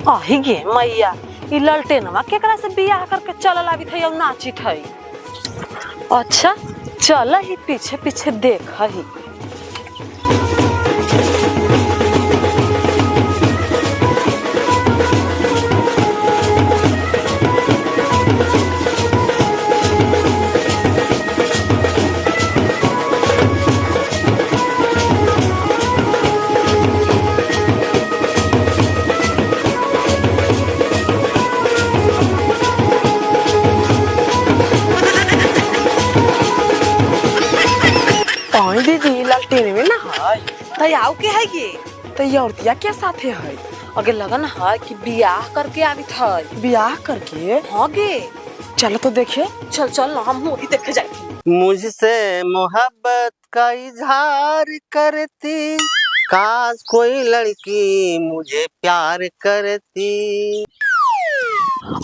अही गे मैया ई ललटेनवा केकरा से बियाह करके चलल आवी थई और नाची थई। अच्छा चल ही पीछे पीछे देख ही। दीदी लालटेन में ना है तई आओ के है गे तई औरतिया के साथे है अगे लगन है कि बियाह करके आवी थई। बियाह करके? हाँ गे चल तो देखे। चल चल ना हम मूवी देखे जाए। मुझसे मोहब्बत का इजहार करती, काश कोई लड़की मुझे प्यार करती।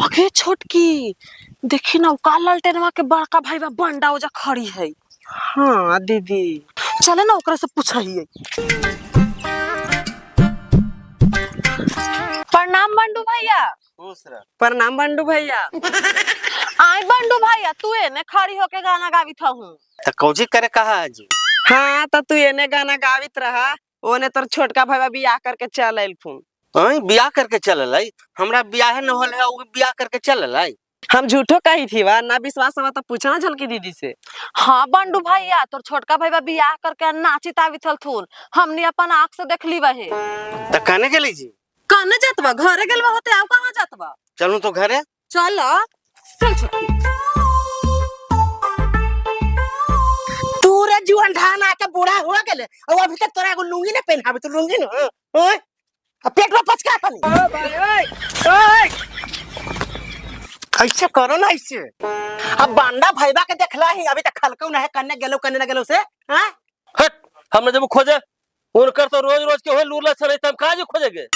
अगे छोटकी देखी ना का लालटेनवा के बड़का भाईवा बंडा ओजा खड़ी है। हाँ दीदी चले ना ओकरा से पूछिए। प्रणाम बंडू भैया। प्रणाम बंडू भैया। आय बंडू भैया तू एने खड़ी होके गाना गावित हूँ तो कौजी करे कहा है जी? हाँ तो तू एने गाना गावित रहा ओने तोर छोटका भाईवा बियाह करके चल आइल खून। बियाह करके चलल है? हमरा बियाह न होल है, बियाह करके चलल है। हम झूठो कही थी वा ना विश्वास हुआ तो पूछना झलकी दीदी से। हाँ बंडू भैया तोर छोटका भाईवा बियाह करके नाची तावित हलथुन हमने अपन आँख से देख ली वहे। तो कहने गेली जी? कहने जातवा घरे गेलवा होते आव कहाँ जातवा? चलूं तो घरे। चल चल छोटकी। तू रे जुआन ढान आके बूढ़ा हुआ गेले और अभी तक तोरा एगो लुंगी न पहनावे तो लुंगी न ओए पेट में पचका तनी। ओए कैसे करो ना ऐसे? अब बांडा भाईबा के देखला ही अभी तक खलकौ न है कन्ने न गेलो से। हां हट हमने जब खोजे उनकर तो रोज रोज के होय लूरला सरे तब काज खोजेगे।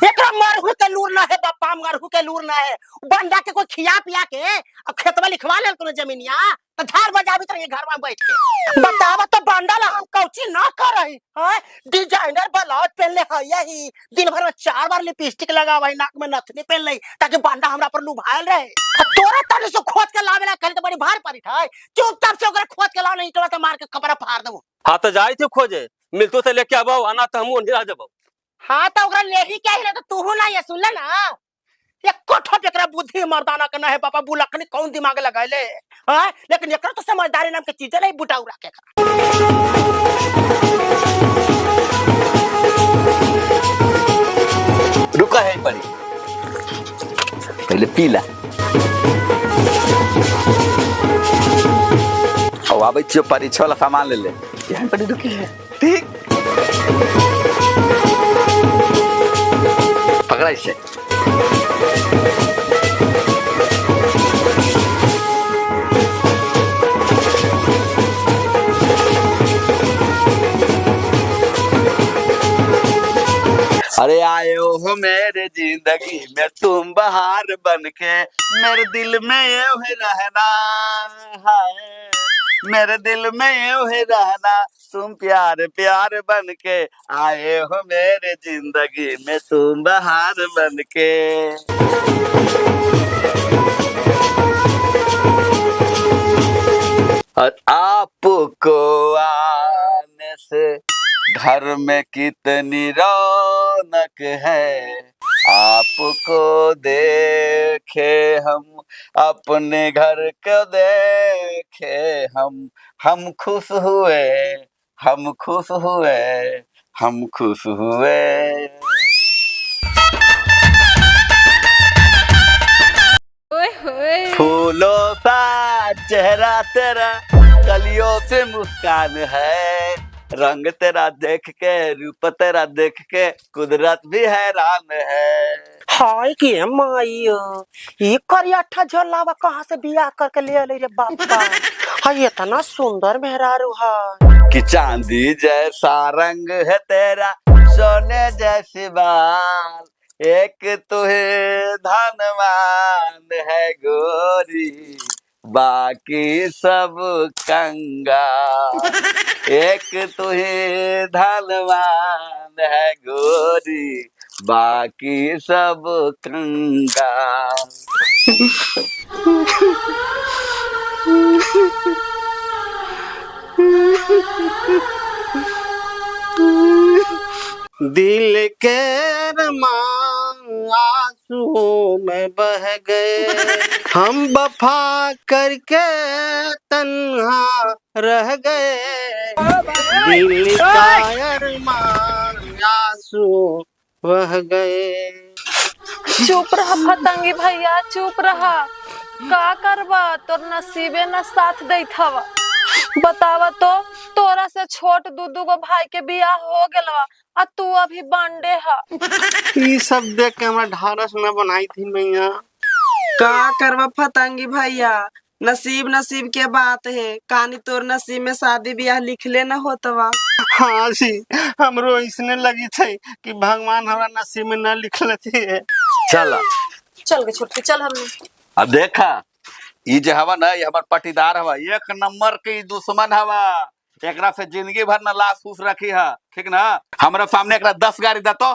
एकरा मारहु के लूर ना है बापा मारहु के लूर ना है। बांडा के कोई खिया पिया के अब खेतवा लिखवा लेल तूने जमीनिया तो झाड़ बजावी तो ये घर में बैठ के बतावा तो बांडा ला हम कौची ना कर रही है। डिजाइनर ब्लाउज पहन ले है यही दिन भर में 4 बार लिपस्टिक लगावाई नाक में नथनी पहन ले ताकि बांडा हमरा पर लुभायल रहे। तोरा तने से खोद के लावेला कल तो बड़ी भार पड़ी है चुपचाप से ओकरा खोद के लाव नहीं तो मार के कपड़ा फाड़ देबो। हां तो जाई थे खोजे मिलतो तो लेके आबो आना तो हम ओंढा जबो। हाँ तो ओकरा लेही के ही ना तो तू ना ये सुन ले ना ये कोठो एकरा बुद्धि मर्दाना के ना है पापा बुलखनी कौन दिमाग लगाइले हां लेकिन एकरा तो समझदारी नाम के चीज नहीं बुटाऊ रखे रुका है परी पहले पीला और आबै छियो परी छोला सामान ले ले यहाँ परी रुकी है ठीक पकड़ा इसे। अरे आए हो मेरे जिंदगी में तुम बहार बनके मेरे दिल में ये रहना है मेरे दिल में ये रहना तुम प्यार प्यार बनके आए हो मेरे जिंदगी में तुम बहार बनके। और आपको आने से घर में कितनी रौनक है आपको देखे हम अपने घर को देखे हम खुश हुए हम खुश हुए हम खुश हुए। फूलों सा चेहरा तेरा कलियों से मुस्कान है रंग तेरा देख के रूप तेरा देख के कुदरत भी हैरान है। हाय के माईयो ये करियाठा झोलावा कहाँ से बियाह करके ले आले रे बापा। हाय इतना सुंदर मेहरारू है कि चांदी जैसा रंग है तेरा सोने जैसी बाल एक तुहे धनवान है गोरी बाकी सब कंगाल एक तुहे धनवान है गोरी बाकी सब कंगाल। दिल के अरमान आंसुओं में बह गए, हम वफा करके तन्हा रह गए। दिल का अरमान आंसू बह गए। चुप रहा फतंगी भैया, चुप रहा। का करबा, तोर नसीबे न साथ देत हवा। बतावा तो, तोरा से छोट दू गो भाई के बियाह हो गेलवा आ तू अभी बांडे हा। ई सब देख के हमरा ढारस न बनाई थी मैया। का करवा फतंगी भैया, नसीब नसीब के बात है। कानी तोर नसीब में शादी ब्याह लिखले न होतवा। हाँ जी, हमरो इसने लगी थी कि भगवान हमरा नसीब में न लिखले थे। चला चल गए छोटकी, चल हमने। अब देखा, ये जो हवा ना, ये हमार पटीदार हवा, एक नंबर के ई दुश्मन हवा। एकरा से जिंदगी भर न लाश फूस रखी है, ठीक ना। हमारे सामने एकरा 10 गाड़ी दा तो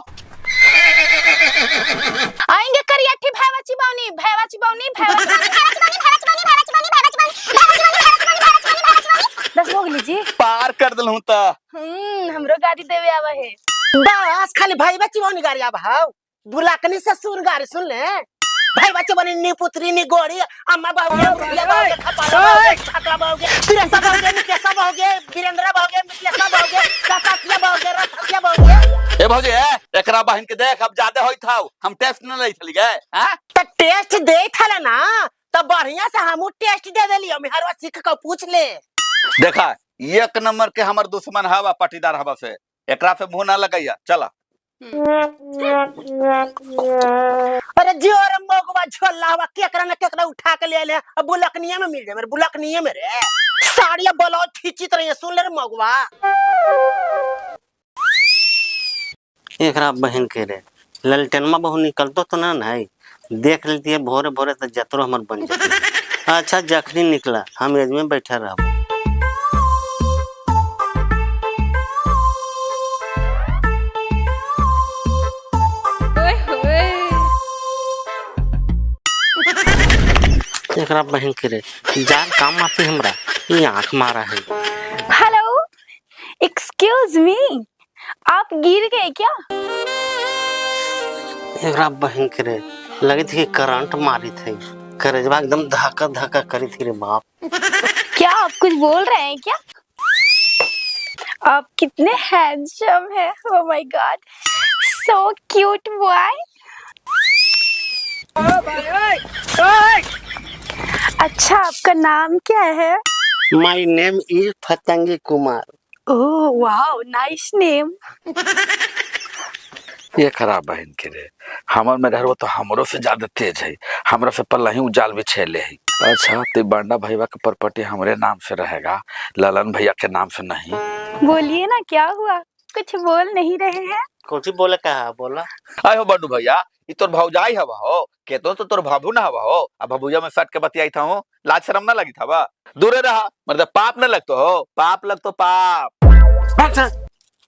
आएंगे करियठी भैवा चिबावनी भैवा चिबावनी भैवा दस हो गई जी। पार कर दलहूं त। हमरो गाड़ी देवे आवा है। बस खाली भाई बच्ची बनी गाड़ी अब हाउ बुलाकनी से सुन गाड़ी सुन ले। भाई बच्चे बनी नी पुत्री नी गोरी अम्मा बहुगे बुढ़िया बहुगे खपाला बहुगे छाकला बहुगे सुरेशा बहुगे निकेशा बहुगे वीरेंद्र बहुगे मिथिलेशा बहुगे काकातिया बहुगे रथतिया बहुगे। ए भौजी एकरा बहन के देख, अब ज्यादा होई था, हम टेस्ट न लई थली गए। हां त टेस्ट दे थले ना, त बढ़िया से हमू टेस्ट दे देलियो। मेहरवा सीख के पूछ ले। देखा, एक नंबर के हमर दुश्मन हवा पटीदार हवा से। एकरा से मुंह ना लगाइया, चला। अरे जोर मोगवा झोला हवा केकरा न केकरा उठा के ले ले। अब बुलकनिया में मिल जाए मेरे, बुलकनिया में रे साड़िया ब्लाउज खींची तरह सुन ले रे मोगवा। एकरा बहन के रे ललटेनमा बहु निकलतो तो ना है, देख लेती है भोरे भोरे तो जतरो हमर बन जाती। अच्छा जखनी निकला हम एज में बैठा रहो। एकरा बहन के रे जान काम आती हमरा, ये आंख मारा है। हेलो एक्सक्यूज मी, आप गिर गए क्या? एकरा बहन के रे लगे थी कि करंट मारी थी, करेजवा एकदम धक्का धक्का करी थी रे बाप। क्या आप कुछ बोल रहे हैं क्या? आप कितने हैंडसम है, oh my God, so cute boy. अच्छा आपका नाम क्या है? My name is Fatangi Kumar. Oh wow, nice name. ये खराब बहन के रे, हमर में रहरो तो हमरो से ज्यादा तेज है। हमरा से पल्ला ही उजाल बिछेले है। अच्छा तो बांडा भैया का प्रॉपर्टी हमरे नाम से रहेगा, ललन भैया के नाम से नहीं। बोलिए ना क्या हुआ, कुछ बोल नहीं रहे हैं? कुछ बोले कहा बोला। आयो बंडू भैया, ई तोर भौजाई हवा हो, केतो तो तोर भाभू ना हवा हो। अब भभूजा में सट के बतियाई था हो, लाज शर्म ना लगी था बा। दूरे रहा, मतलब पाप न लगतो हो, पाप लगतो पाप। अच्छा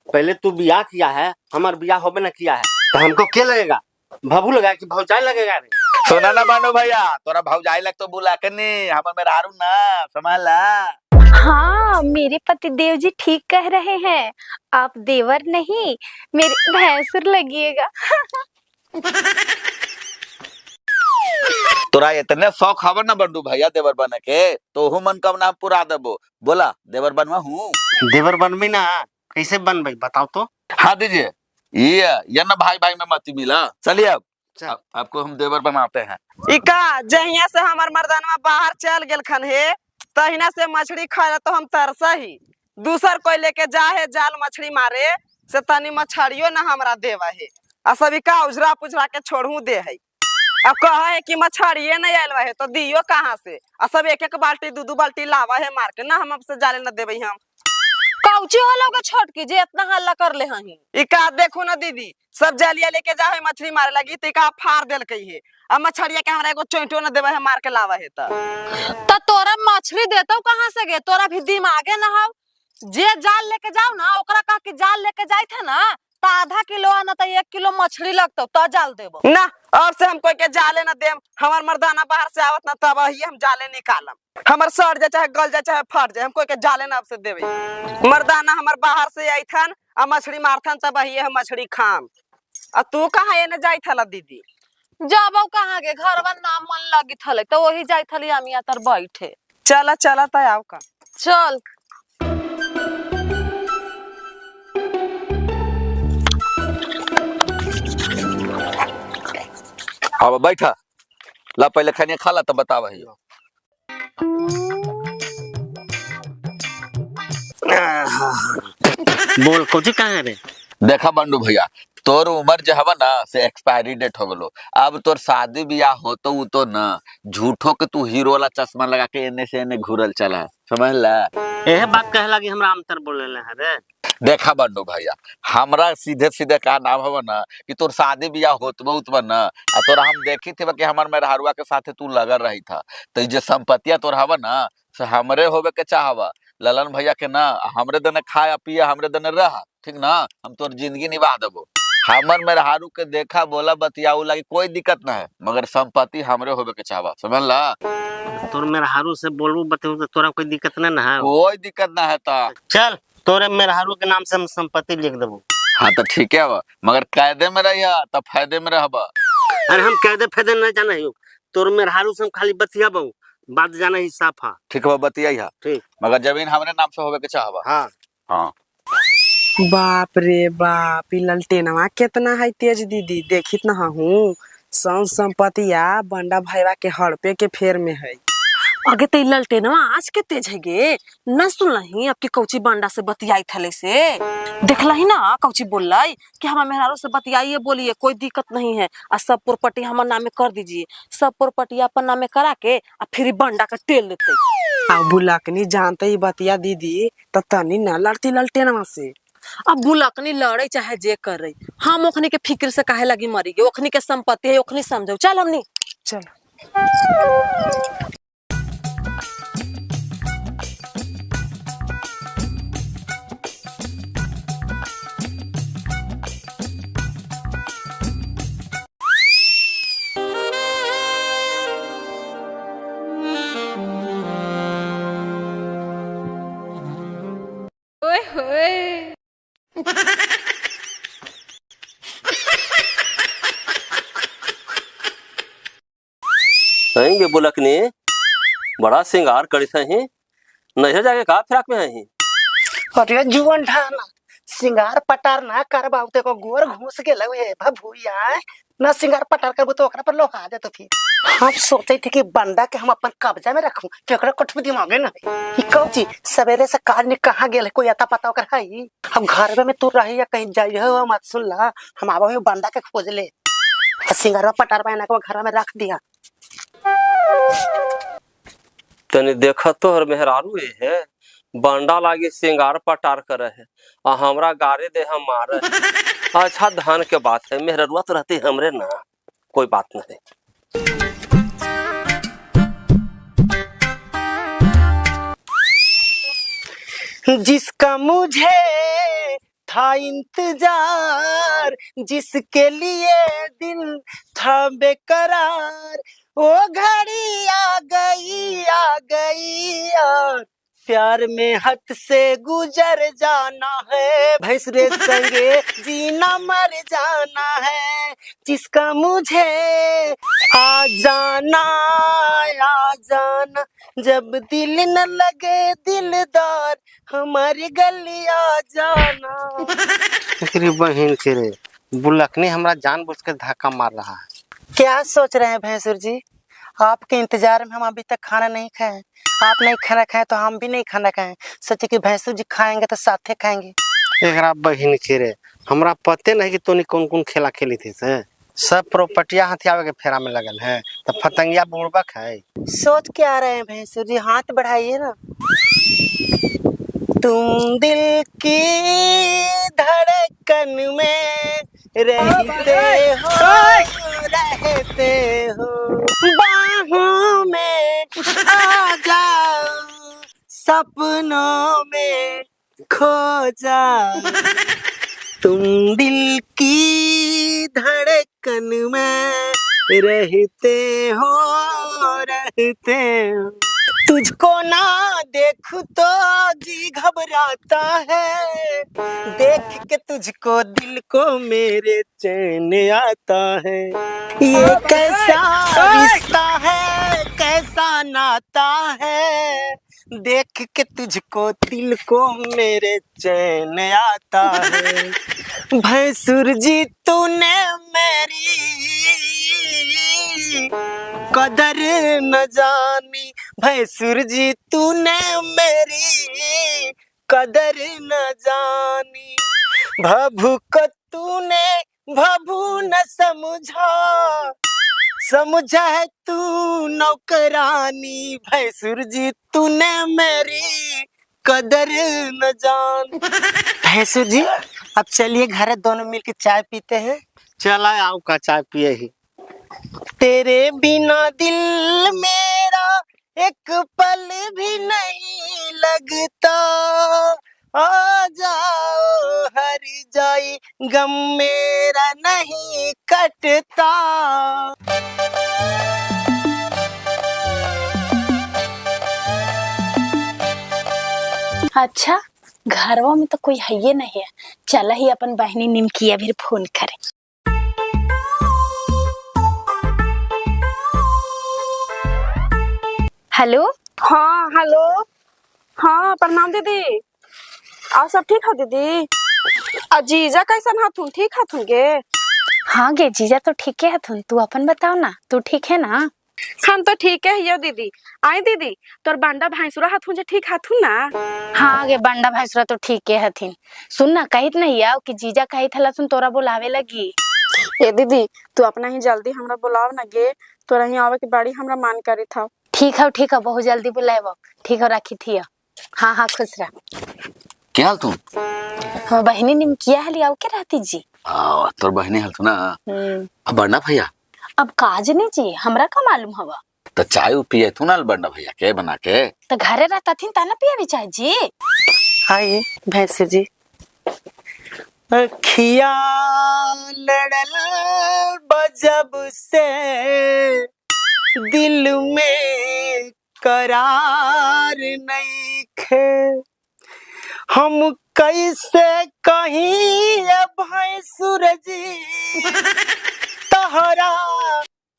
पहले तू बियाह किया है, हमार बियाह होबे ना किया है, तो हमको क्या लगेगा? भाभू लगा कि भौजाई लगेगा रे? सुना ना बंडू भैया, तोरा भौजाई लगतो बुला के नहीं, हमर में रारू ना संभाला। हाँ मेरे पति देव जी ठीक कह रहे हैं, आप देवर नहीं मेरे भैंसुर लगिएगा। तोरा इतने शौक हवा ना बंडू भैया देवर बने के, तो हूँ मन कब नाम पूरा देबो। बोला देवर बनवा हूँ। देवर बनबी ना, कैसे बनबी बताओ तो। हाँ दीजिए, ये ना भाई भाई में मत मिला। चलिए अब आपको हम देवर बनाते हैं। इका जहिया से हमार मर्दानवा बाहर चल गेल खन है, तहिना से मछली खाए तो हम तरसा ही। दूसर कोई लेके जा है जाल मछली मारे से तनी मछलियो ना हमरा देवा है। आ सभी का उजरा पुजरा के छोड़ू दे है। अब कहा है कि मछलिए नहीं आयलवा है तो दियो कहाँ से? आ सब एक एक बाल्टी दू बाल्टी लावा है मार के ना, हम अब से जाले न देवे हम। काउची हल्ला के छोट के जे इतना हल्ला कर ले हही। इका देखो ना दीदी, सब जलिया लेके जा है मछली मारे लगी तो इका फाड़ देल कही है। अब मछलिया के हमरा एगो चोइटो न देवे है मार के लावा है त तोरा मछली देतो कहाँ से गे? तोरा भी दिमागे ना हो। जे जाल लेके जाओ ना, ओकरा कह के जाल लेके जाए थे ना, तो आधा किलो ना तो 1 किलो मछली लगतो तो जाल देबो ना अब से हम कोई के जाले ना देम। हमार मर्दाना बाहर से आवत ना तब ही हम जाले निकालम। हमार सड़ जाए चाहे गल जाए चाहे फट जाए, हम कोई के जाले ना अब से देवे। मर्दाना हमार बाहर से आईथन आ मछली मारथन तब ही हम मछली खाम। आ तू कहाँ एने जाई थला दीदी? जाबो कहाँ के घरवा ना मन लगी थले तो वही जाई थली हम या तर बैठे। चला चला त आओ का। चल अब बैठा ला, पहले खाने खा ला तब बता भाई। बोल कुछ कहाँ रे? देखा बंडू भैया, तोर उम्र जो हवा ना से एक्सपायरी डेट हो गलो। अब तोर शादी ब्याह हो तो ना झूठो के तू हीरो वाला चश्मा लगा के एने से एने घूरल चला, समझ ला? यह बात कहे लगी हमरा अंतर बोले है रे। देखा बंडू भैया, हमरा सीधे सीधे कहा नाम हवा ना कि तोर शादी ब्याह होत बहुत ना, आ तोरा हम देखी थे कि हमार मेहरुआ के साथे तू लगल रही था। तो जे संपत्तिया तोर हवा ना से हमरे होवे के चाहवा। ललन भैया के ना हमरे दने खाया पिया हमरे दने रहा, ठीक ना? हम तोर जिंदगी निभा देबो। हमर मेहरारू के देखा बोला बतियाऊ लगी कोई दिक्कत ना है, मगर संपत्ति हमरे होवे के चाहवा, समझ ला? तोर मेहरारू से बोलू बतेऊ तो तोरा कोई दिक्कत ना है? कोई दिक्कत ना है। ता चल तोरे मेहरारू के नाम से हम संपत्ति लिख देबो। हाँ तो ठीक है बा, मगर कायदे में रहिया तब फायदे में रहबा। अरे हम कायदे फायदे नहीं जाना है, तोर मेहरारू से हम खाली बतियाबो, बात जाना ही साफ है। ठीक बा, बतिया ठीक, मगर जमीन हमरे नाम से होवे के चाहवा। हाँ हाँ बाप रे बाप, ई ललटेनवा कितना है तेज दीदी, देखित ना हूँ। संपत्तिया बंडा भैया के हड़पे के फेर में है। आगे तो ललटेनवा आज के तेज है गे। न सुनलही अब की कौची बंडा से बतियाई थले से? देखलही ना कौची बोललाई कि हमार मेहरारू से बतियाइए, बोलिए कोई दिक्कत नहीं है, और सब प्रॉपर्टी हमार नामे कर दीजिए। सब प्रॉपर्टी अपन नामे करा के और फिर बंडा का तेल देते। अब बुलकनी जानते ही बतिया दीदी तो तनी न लड़ती ललटेनवा से। अब बुलकनी लड़े चाहे जे करे, हम ओखनी के फिक्र से काहे लगी मरी गे? ओखनी के संपत्ति है, ओखनी समझो। चल हमनी चल ओए होए। कहेंगे बुलकनी बड़ा श्रृंगार करी सही, नहीं जाके का फिराक में है? अरे जुवन ढाना सिंगार पटार ना कर बाउते को गोर घुस के लगे भूया ना। सिंगार पटार करबो तो ओकरा पर लोग आ जाए। तो फिर हम सोचे थे कि बंडा के हम अपन कब्जा में रखूं कि ओकरा कुछ भी दिमागे ना है। कौची सवेरे से काज ने कहाँ गेल कोई अता पता ओकर है? अब घर में तू रही या कहीं जाई हो मत सुन ला, हम आबो ही बंडा के खोज ले। सिंगारवा पटार बना के घर में रख दिया। तने देखा तो हर मेहरारू ये है बंडा लागे श्रृंगार पटार करे है, आ हमरा गारे दे हम मारे। अच्छा धान के बात है, मेहरुआ तो रहते हमरे ना, कोई बात नहीं। जिसका मुझे था इंतजार, जिसके लिए दिल था बेकरार, वो घड़ी आ गई यार। प्यार में हद से गुजर जाना है, भैंस रे संगे जीना मर जाना है। जिसका मुझे आ जाना जब दिल न लगे दिलदार, हमारी गली आ जाना। तेरी बहन के रे बुलकनी हमरा जानबूझ के धक्का मार रहा है। क्या सोच रहे हैं भैंसुर जी? आपके इंतजार में हम अभी तक खाना नहीं खाए। आप नहीं खाना खाए तो हम भी नहीं खाना खाए। सोचे कि भैंसुर जी खाएंगे तो साथे खाएंगे। एकरा बहन के रे हमरा पते नहीं कि तोनी कौन कौन खेला खेली थी से। सब प्रॉपर्टिया हथियावे के फेरा में लगल है, तो फतंगिया बुड़बक है। सोच के आ रहे हैं भैंसुर जी? हाथ बढ़ाइए ना। तुम दिल की धड़कन में रहते हो, बाहों में आ जाओ, सपनों में खो जाओ। तुम दिल की धड़कन में रहते हो तुझको ना देखूं तो जी घबराता है, देख के तुझको दिल को मेरे चैन आता है। ये कैसा रिश्ता है, कैसा नाता है, देख के तुझको दिल को मेरे चैन आता है। भैंसुर जी तूने मेरी कदर न जानी, भैंसुर जी तूने मेरी कदर न जानी। भभू को तूने भभू न समझा, समझा है तू नौकरानी। भैंसुर जी तूने मेरी कदर न जान। भैंसुर जी अब चलिए घर दोनों मिलकर चाय पीते हैं। चला आओ का चाय पिए ही। तेरे बिना दिल मेरा एक पल भी नहीं लगता, आ जाओ हर जाई गम मेरा नहीं कटता। अच्छा, घरवा में तो कोई है नहीं है। चला ही अपन बहनी निमकिया भी फोन करे। हेलो। हाँ हेलो। हाँ प्रणाम दीदी। और सब ठीक हो दीदी? जीजा कैसन हथुन? ठीक हथुन गे? हाँ गे, जीजा तो ठीक है तुम। तू अपन बताओ ना, तू ठीक है ना? हम तो ठीक है यो दीदी। आई दीदी तोर बांडा भैंसुरा हथुन जे ठीक हथुन ना? हाँ गे, बंडा भैंसुरा तो ठीक है हथिन। सुन ना, कहित नहीं आओ कि जीजा कहित हला सुन तोरा बुलावे लगी। ए दीदी तू अपना ही जल्दी हमरा बुलाव ना गे, तोरा ही आवे के बाड़ी हमरा मान करी था। ठीक है, बहुत जल्दी बुलाएबो। ठीक है, रखी थी। हाँ हाँ, खुश रह। क्या हाल तू? हाँ, बहनी निमकिया हली आओ के रहती जी। तोर बहनी हाल तू ना? अब बड़ना भैया अब काज नहीं जी, हमरा का मालूम हवा। तो चाय पिए तू ना बड़ना भैया के बना के? तो घरे रहता थी तना पिया भी चाय जी। आइए भैंसुर जी। अखिया लड़ल बजब से दिल में करार नहीं खे, हम कैसे कहीं भैंसुर जी तहरा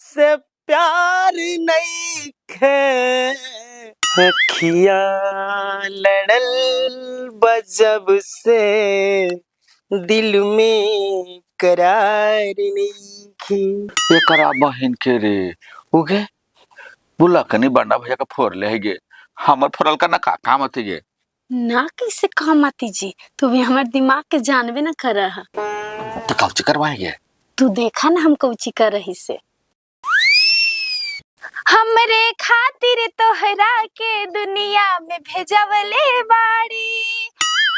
से प्यार नहीं खे। अखिया लड़ल बजब से दिल में करार नहीं खे। ये करा बहन के रे उगे बुला कनी बड़ना भैया का फोर ले गे, हमर फोरल का ना का काम आती गे ना कैसे काम आती जी, तू भी हमारे दिमाग के जानबे न कर रहा। तो कौची करवाएंगे? तू देखा ना हम कौची कर रही से। हमरे खातिर तोहरा के दुनिया में भेजवले बाड़ी,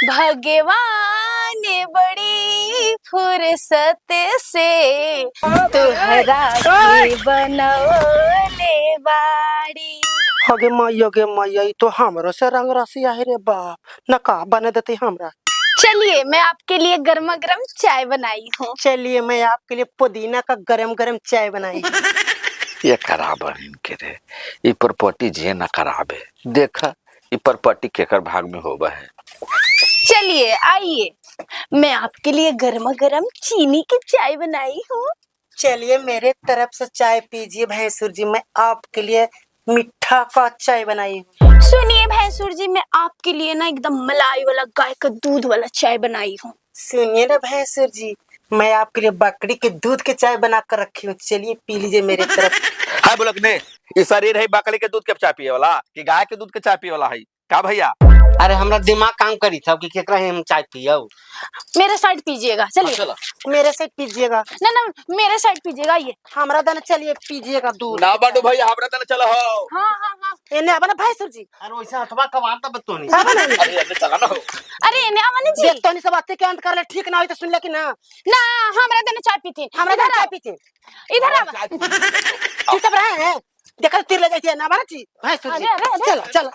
भगवान बड़ी फुर्सत से तोहरा के बनवले बाड़ी। हगे मैया तो हमरो से रंग रसिया है रे बाप, न का बने देती हमरा। चलिए मैं आपके लिए गर्मा गर्म चाय बनाई हूँ। चलिए मैं आपके लिए पुदीना का गरम गरम चाय बनाई। ये करा बहन के रे, ये प्रॉपर्टी जे ना कराबे। देखा ये प्रॉपर्टी केकर भाग में होबा है। चलिए आइए, मैं आपके लिए गर्मा गर्म चीनी की चाय बनाई हूँ। चलिए मेरे तरफ से चाय पीजिए भैंसुर जी, मैं आपके लिए मीठा का चाय बनाई हूँ। सुनिए भैंसुर जी, मैं आपके लिए ना एकदम मलाई वाला गाय का दूध वाला चाय बनाई हूँ। सुनिए ना भैंसुर जी, मैं आपके लिए बकरी के दूध के चाय बना कर रखी हूँ, चलिए पी लीजिए मेरे तरफ। हाय बोलक ने, ये शरीर है बकरी के दूध के चाय पिए वाला कि गाय के दूध के चाय पिए वाला है का भैया? अरे हमरा दिमाग काम करी था कि केकरा हम चाय पियो। मेरे साइड पीजिएगा, चलिए। चलो मेरे से पीजिएगा ना मेरे साइड पीजिएगा। ये हमरा दाना, चलिए पीजिएगा दूध। ना बाडू भैया हमरा तने चलो हो। हाँ एने आवा ना भैंसुर जी। अरे वैसे हथवा कबाता बतोनी। आवा ना। अरे अंदर चला ना हो। अरे इन्हें आवानी जी। देख तो नहीं सब बातें के अंत कर ले, ठीक ना हुई तो सुन ले कि ना। ना हमरा देने चाय पीती। हमरा दाना चाय पीते। इधर आवा। ठीक सब रहे हैं, देखा तीर ले जाती है ना बारा जी भैंसुर जी। अरे चलो चलो।